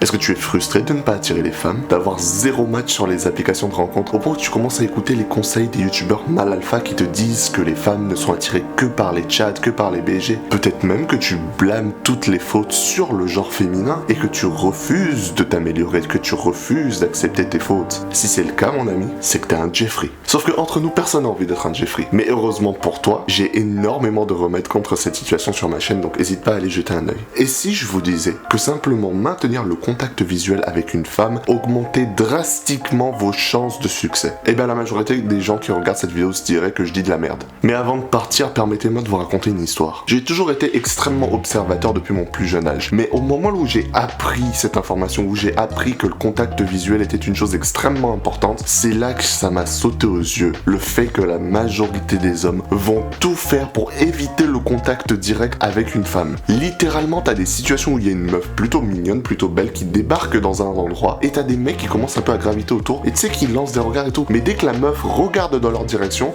Est-ce que tu es frustré de ne pas attirer les femmes, d'avoir zéro match sur les applications de rencontre, au point où tu commences à écouter les conseils des youtubeurs mal alpha qui te disent que les femmes ne sont attirées que par les chats, que par les BG? Peut-être même que tu blâmes toutes les fautes sur le genre féminin et que tu refuses de t'améliorer, que tu refuses d'accepter tes fautes. Si c'est le cas, mon ami, c'est que t'es un Jeffrey. Sauf que entre nous, personne n'a envie d'être un Jeffrey. Mais heureusement pour toi, j'ai énormément de remèdes contre cette situation sur ma chaîne, donc n'hésite pas à aller jeter un œil. Et si je vous disais que simplement maintenir le contact visuel avec une femme augmentait drastiquement vos chances de succès? Eh bien la majorité des gens qui regardent cette vidéo se diraient que je dis de la merde. Mais avant de partir, permettez-moi de vous raconter une histoire. J'ai toujours été extrêmement observateur depuis mon plus jeune âge, mais au moment où j'ai appris cette information, où j'ai appris que le contact visuel était une chose extrêmement importante, c'est là que ça m'a sauté aux yeux. Le fait que la majorité des hommes vont tout faire pour éviter le contact direct avec une femme. Littéralement, t'as des situations où il y a une meuf plutôt mignonne, plutôt belle qui débarque dans un endroit et t'as des mecs qui commencent un peu à graviter autour et tu sais qu'ils lancent des regards et tout. Mais dès que la meuf regarde dans leur direction,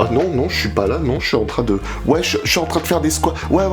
oh non, je suis pas là, non, je suis en train de... Ouais, je suis en train de faire des squats. Ouais.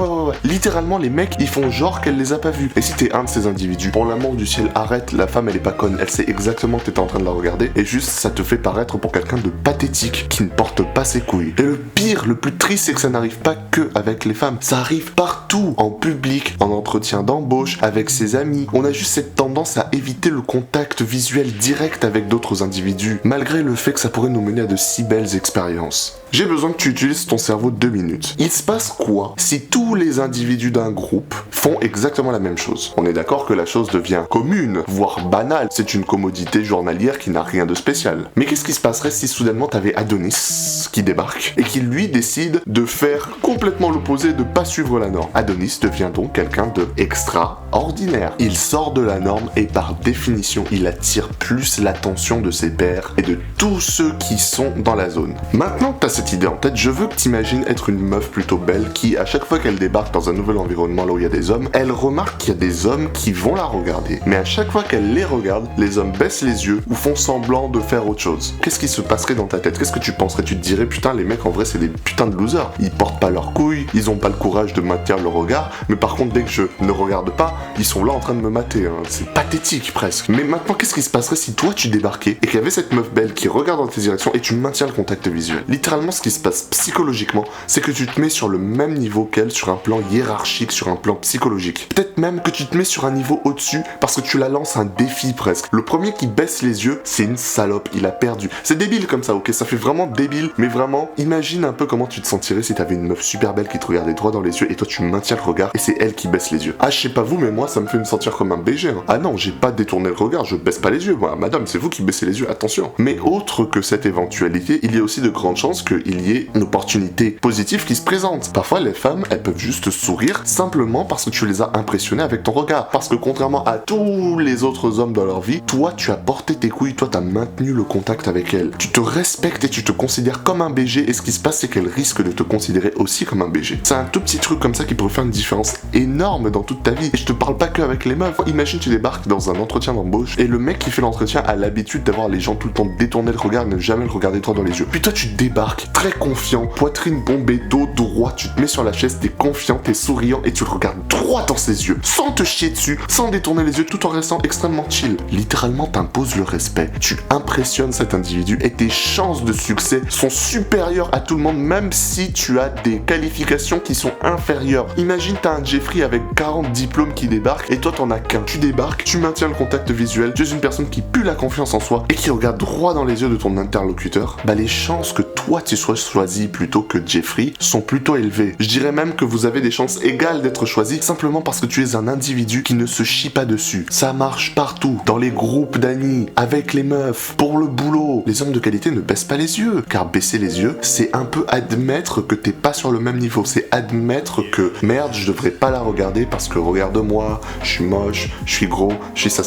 Littéralement, les mecs, ils font genre qu'elle les a pas vus. Et si t'es un de ces individus, pour l'amour du ciel, arrête, la femme, elle est pas conne. Elle sait exactement que t'étais en train de la regarder. Et juste, ça te fait paraître pour quelqu'un de pathétique, qui ne porte pas ses couilles. Et le pire, le plus triste, c'est que ça n'arrive pas que avec les femmes. Ça arrive partout, en public, en entretien d'embauche, avec ses amis. On a juste cette tendance à éviter le contact visuel direct avec d'autres individus, malgré le fait que ça pourrait nous mener à de si belles expériences. J'ai besoin que tu utilises ton cerveau 2 minutes. Il se passe quoi si tous les individus d'un groupe font exactement la même chose? On est d'accord que la chose devient commune, voire banale. C'est une commodité journalière qui n'a rien de spécial. Mais qu'est-ce qui se passerait si soudainement t'avais Adonis qui débarque et qui lui décide de faire complètement l'opposé, de pas suivre la norme? Adonis devient donc quelqu'un de extraordinaire. Il sort de la norme et par définition, il attire plus l'attention de ses pairs et de tous ceux qui sont dans la zone. Maintenant que t'as cette idée en tête, je veux que t'imagines être une meuf plutôt belle qui, à chaque fois qu'elle débarque dans un nouvel environnement là où il y a des hommes, elle remarque qu'il y a des hommes qui vont la regarder. Mais à chaque fois qu'elle les regarde, les hommes baissent les yeux ou font semblant de faire autre chose. Qu'est-ce qui se passerait dans ta tête? Qu'est-ce que tu penserais? Tu te dirais, putain, les mecs en vrai c'est des putains de losers. Ils portent pas leurs couilles, ils ont pas le courage de maintenir le regard, mais par contre dès que je ne regarde pas, ils sont là en train de me mater. C'est pathétique presque. Mais maintenant, qu'est-ce qui se passerait si toi tu débarquais et qu'il y avait cette meuf belle qui regarde dans tes directions et tu maintiens le contact visuel? Littéralement, ce qui se passe psychologiquement, c'est que tu te mets sur le même niveau qu'elle, sur un plan hiérarchique, sur un plan psychologique. Peut-être même que tu te mets sur un niveau au-dessus parce que tu la lances un défi presque. Le premier qui baisse les yeux, c'est une salope, il a perdu. C'est débile comme ça, ok? Ça fait vraiment débile, mais vraiment, imagine un peu comment tu te sentirais si t'avais une meuf super belle qui te regardait droit dans les yeux et toi tu maintiens le regard et c'est elle qui baisse les yeux. Ah, je sais pas vous, mais moi ça me fait me sentir comme un BG. Ah non, j'ai pas détourné le regard, je baisse pas les yeux. Moi, madame, c'est vous qui baissez les yeux, attention. Mais autre que cette éventualité, il y a aussi de grandes chances qu'il y ait une opportunité positive qui se présente. Parfois, les femmes, elles peuvent juste sourire simplement parce que tu les as impressionnées avec ton regard. Parce que contrairement à tous les autres hommes dans leur vie, toi, tu as porté tes couilles, toi, t'as maintenu le contact avec elles. Tu te respectes et tu te considères comme un BG et ce qui se passe, c'est qu'elle risque de te considérer aussi comme un BG. C'est un tout petit truc comme ça qui pourrait faire une différence énorme dans toute ta vie. Et je te parle pas que avec les meufs. Imagine, tu débarques dans un entretien d'embauche et le mec qui fait l'entretien a l'habitude d'avoir les gens tout le temps détourner le regard et ne jamais le regarder droit dans les yeux. Puis toi, tu débarques très confiant, poitrine bombée, dos droit, tu te mets sur la chaise, t'es confiant, t'es souriant et tu le regardes droit dans ses yeux, sans te chier dessus, sans détourner les yeux, tout en restant extrêmement chill. Littéralement, t'imposes le respect, tu impressionnes cet individu et tes chances de succès sont supérieures à tout le monde, même si tu as des qualifications qui sont inférieures. Imagine, t'as un Jeffrey avec 40 diplômes qui débarque et toi t'en as qu'un. Tu débarques, tu maintiens le contact visuel, tu es une personne qui pue la confiance en soi et qui regarde droit dans les yeux de ton interlocuteur, bah les chances que toi tu sois choisi plutôt que Jeffrey sont plutôt élevées. Je dirais même que vous avez des chances égales d'être choisi simplement parce que tu es un individu qui ne se chie pas dessus. Ça marche partout, dans les groupes d'amis, avec les meufs, pour le boulot. Les hommes de qualité ne baissent pas les yeux, car baisser les yeux, c'est un peu admettre que t'es pas sur le même niveau. C'est admettre que merde, je devrais pas la regarder parce que regarde-moi, je suis moche, je suis gros, je suis ça.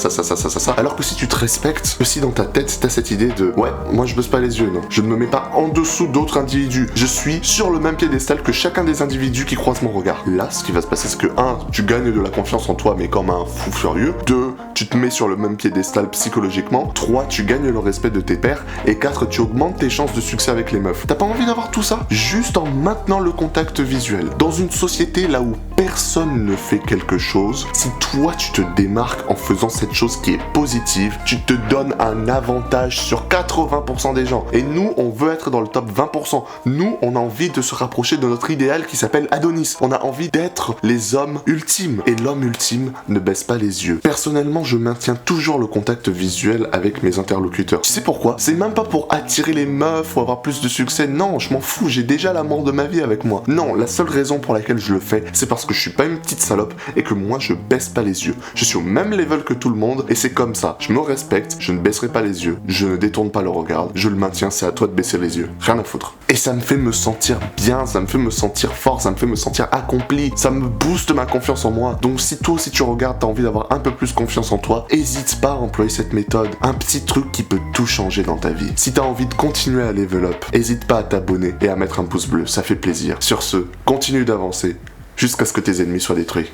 Alors que si tu te respectes, que si dans ta tête t'as cette idée de ouais, moi je baisse pas les yeux, non, je ne me mets pas en dessous d'autres individus, je suis sur le même piédestal que chacun des individus qui croisent mon regard. Là, ce qui va se passer, c'est que 1, tu gagnes de la confiance en toi, mais comme un fou furieux. 2, tu te mets sur le même piédestal psychologiquement. 3, tu gagnes le respect de tes pairs. Et 4, tu augmentes tes chances de succès avec les meufs. T'as pas envie d'avoir tout ça? Juste en maintenant le contact visuel. Dans une société là où personne ne fait quelque chose, si toi tu te démarques en faisant cette chose qui est positive, tu te donnes un avantage sur 80% des gens. Et nous, on veut être dans le top 20%. Nous, on a envie de se rapprocher de notre idéal qui s'appelle Adonis. On a envie d'être les hommes ultimes. Et l'homme ultime ne baisse pas les yeux. Personnellement, je maintiens toujours le contact visuel avec mes interlocuteurs. Tu sais pourquoi? C'est même pas pour attirer les meufs ou avoir plus de succès. Non, je m'en fous, j'ai déjà l'amour de ma vie avec moi. Non, la seule raison pour laquelle je le fais, c'est parce que je suis pas une petite salope et que moi, je baisse pas les yeux. Je suis au même level que tout le monde et c'est comme ça. Je me respecte, je ne baisserai pas les yeux, je ne détourne pas le regard, je le maintiens, c'est à toi de baisser les yeux. Rien à foutre. Et ça me fait me sentir bien, ça me fait me sentir fort, ça me fait me sentir accompli, ça me booste ma confiance en moi. Donc si toi aussi tu regardes, t'as envie d'avoir un peu plus confiance en toi, hésite pas à employer cette méthode. Un petit truc qui peut tout changer dans ta vie. Si t'as envie de continuer à level up, hésite pas à t'abonner et à mettre un pouce bleu, ça fait plaisir. Sur ce, continue d'avancer jusqu'à ce que tes ennemis soient détruits.